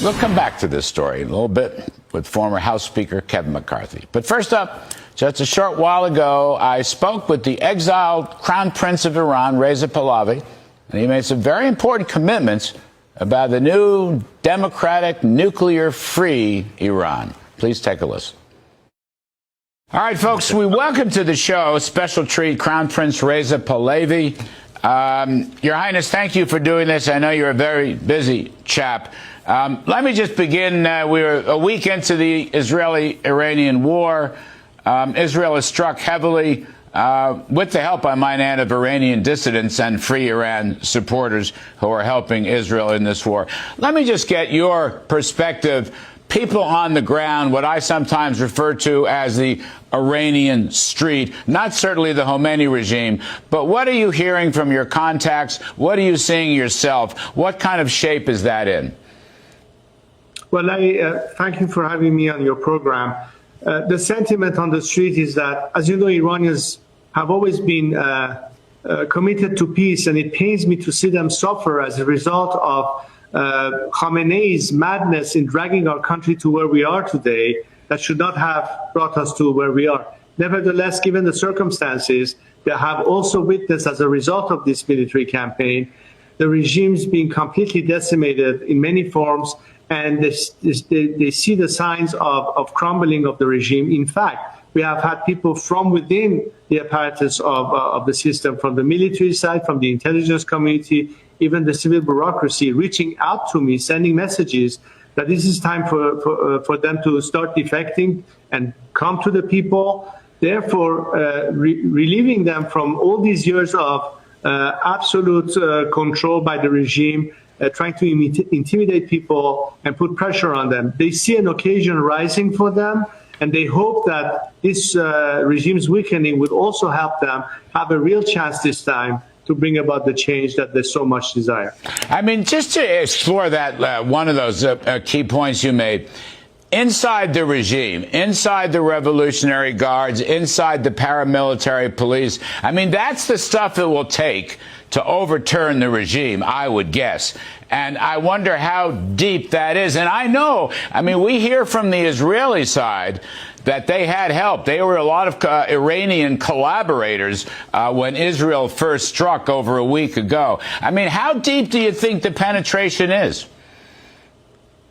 We'll come back to this story in a little bit with former House Speaker Kevin McCarthy. But first up, just a short while ago, I spoke with the exiled Crown Prince of Iran, Reza Pahlavi, and he made some very important commitments about the new democratic, nuclear-free Iran. Please take a listen. All right, folks, we welcome to the show special treat Crown Prince Reza Pahlavi. Your Highness, thank you for doing this. I know you're a very busy chap. Let me just begin. We're a week into the Israeli-Iranian war. Israel has struck heavily with the help, I might add, of Iranian dissidents and Free Iran supporters who are helping Israel in this war. Let me just get your perspective. People on the ground, what I sometimes refer to as the Iranian street, not certainly the Khomeini regime, but what are you hearing from your contacts? What are you seeing yourself? What kind of shape is that in? Well, thank you for having me on your program. The sentiment on the street is that, as you know, Iranians have always been committed to peace, and it pains me to see them suffer as a result of Khamenei's madness in dragging our country to where we are today that should not have brought us to where we are. Nevertheless, given the circumstances, they have also witnessed as a result of this military campaign, the regimes being completely decimated in many forms, and they see the signs of crumbling of the regime. In fact, we have had people from within the apparatus of the system, from the military side, from the intelligence community, even the civil bureaucracy, reaching out to me, sending messages that this is time for them to start defecting and come to the people, therefore relieving them from all these years of absolute control by the regime, trying to intimidate people and put pressure on them. They see an occasion rising for them, and they hope that this regime's weakening would also help them have a real chance this time to bring about the change that they so much desire. I mean, just to explore that, one of those key points you made, inside the regime, inside the Revolutionary Guards, inside the paramilitary police, I mean, that's the stuff it will take to overturn the regime, I would guess. And I wonder how deep that is. And I know, I mean, we hear from the Israeli side that they had help. They were a lot of Iranian collaborators when Israel first struck over a week ago. I mean, how deep do you think the penetration is?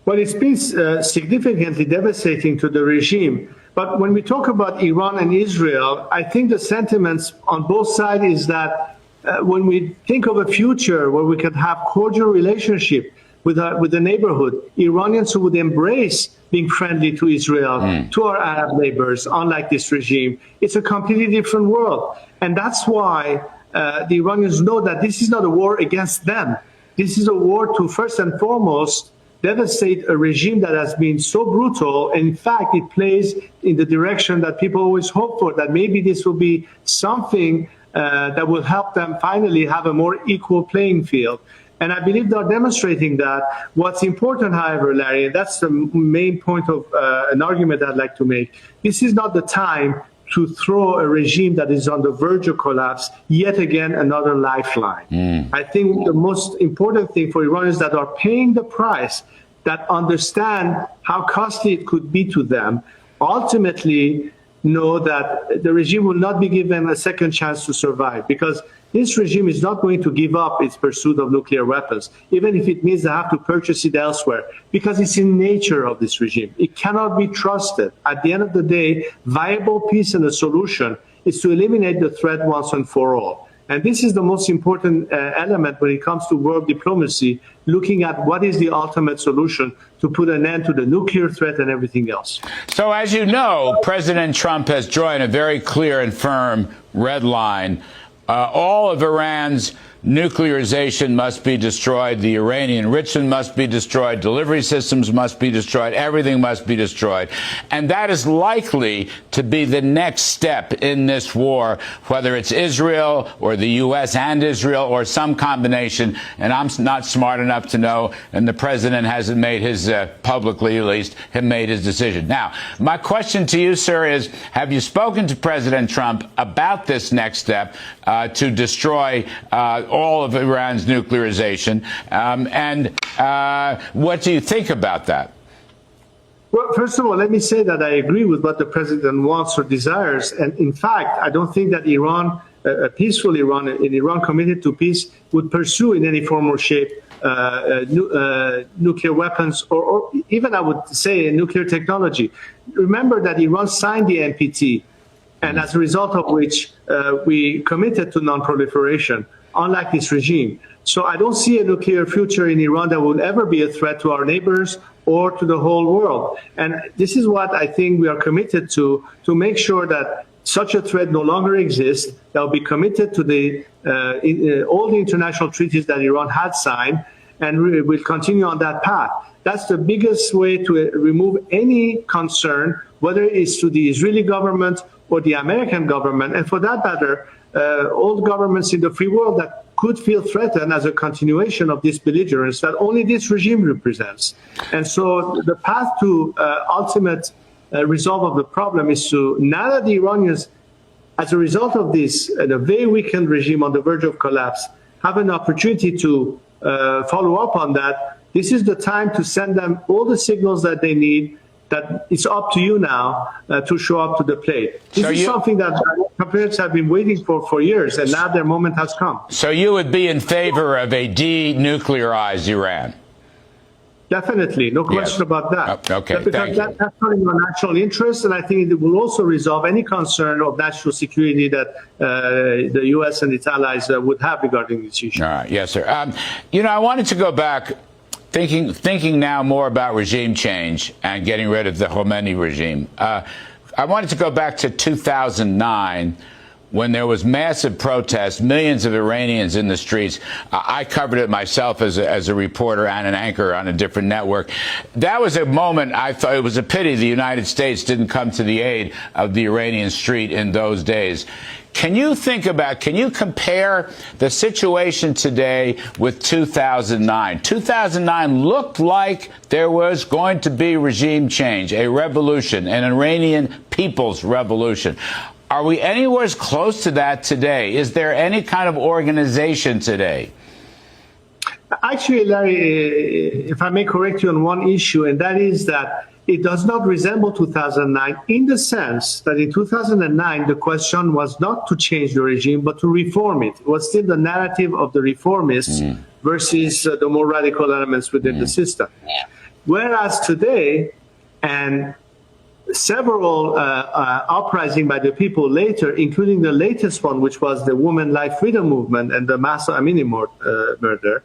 Well, it's been significantly devastating to the regime. But when we talk about Iran and Israel, I think the sentiments on both sides is that when we think of a future where we can have cordial relationship with the neighborhood, Iranians who would embrace being friendly to Israel, to our Arab neighbors, unlike this regime, it's a completely different world. And that's why the Iranians know that this is not a war against them. This is a war to, first and foremost, devastate a regime that has been so brutal. And in fact, it plays in the direction that people always hope for, that maybe this will be something that will help them finally have a more equal playing field. And I believe they're demonstrating that. What's important, however, Larry, and that's the main point of an argument I'd like to make, this is not the time to throw a regime that is on the verge of collapse yet again another lifeline. I think the most important thing for Iranians that are paying the price, that understand how costly it could be to them, ultimately know that the regime will not be given a second chance to survive, because this regime is not going to give up its pursuit of nuclear weapons, even if it means they have to purchase it elsewhere, because it's in nature of this regime. It cannot be trusted. At the end of the day, viable peace and a solution is to eliminate the threat once and for all. And this is the most important element when it comes to world diplomacy, looking at what is the ultimate solution to put an end to the nuclear threat and everything else. So, as you know, President Trump has drawn a very clear and firm red line. All of Iran's nuclearization must be destroyed. The uranium enrichment must be destroyed. Delivery systems must be destroyed. Everything must be destroyed. And that is likely to be the next step in this war, whether it's Israel or the U.S. and Israel or some combination. And I'm not smart enough to know, and the president hasn't made his, publicly at least, have made his decision. Now, my question to you, sir, is have you spoken to President Trump about this next step to destroy all of Iran's nuclearization. What do you think about that? Well, first of all, let me say that I agree with what the president wants or desires. And in fact, I don't think that Iran, a peaceful Iran, an Iran committed to peace, would pursue in any form or shape nuclear weapons or even, I would say, nuclear technology. Remember that Iran signed the NPT, and as a result of which we committed to non-proliferation, unlike this regime. So I don't see a nuclear future in Iran that will ever be a threat to our neighbors or to the whole world. And this is what I think we are committed to make sure that such a threat no longer exists, that will be committed to all the international treaties that Iran had signed, and we will continue on that path. That's the biggest way to remove any concern, whether it's to the Israeli government or the American government, and for that matter, all governments in the free world that could feel threatened as a continuation of this belligerence that only this regime represents. And so the path to ultimate resolve of the problem is to, now that the Iranians, as a result of this, the very weakened regime on the verge of collapse, have an opportunity to follow up on that, this is the time to send them all the signals that they need, that it's up to you now to show up to the plate. This is something that compatriots have been waiting for years, and now their moment has come. So you would be in favor of a denuclearized Iran? Definitely, no question about that. Okay, thank you. That's not in our national interest, and I think it will also resolve any concern of national security that the U.S. and its allies would have regarding this issue. All right, yes, sir. I wanted to go back, thinking now more about regime change and getting rid of the Khomeini regime. I wanted to go back to 2009, when there was massive protest, millions of Iranians in the streets. I covered it myself as a reporter and an anchor on a different network. That was a moment I thought it was a pity the United States didn't come to the aid of the Iranian street in those days. Can you compare the situation today with 2009? 2009 looked like there was going to be regime change, a revolution, an Iranian people's revolution. Are we anywhere close to that today? Is there any kind of organization today? Actually, Larry, if I may correct you on one issue, and that is that it does not resemble 2009 in the sense that in 2009, the question was not to change the regime, but to reform it. It was still the narrative of the reformists versus the more radical elements within the system. Whereas today, and several uprising by the people later, including the latest one, which was the Women Life Freedom Movement and the Mahsa Amini murder,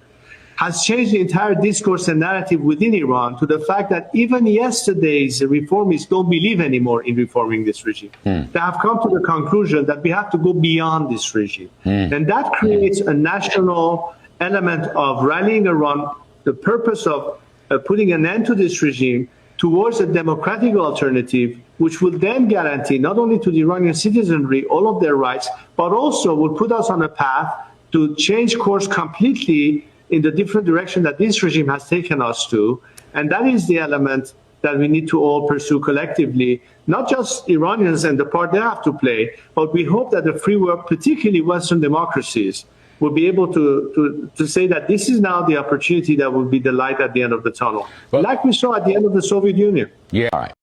has changed the entire discourse and narrative within Iran to the fact that even yesterday's reformists don't believe anymore in reforming this regime. They have come to the conclusion that we have to go beyond this regime. And that creates a national element of rallying around the purpose of putting an end to this regime towards a democratic alternative, which will then guarantee not only to the Iranian citizenry all of their rights, but also will put us on a path to change course completely in the different direction that this regime has taken us to. And that is the element that we need to all pursue collectively, not just Iranians and the part they have to play, but we hope that the free world, particularly Western democracies, will be able to say that this is now the opportunity that will be the light at the end of the tunnel, like we saw at the end of the Soviet Union. Yeah. All right.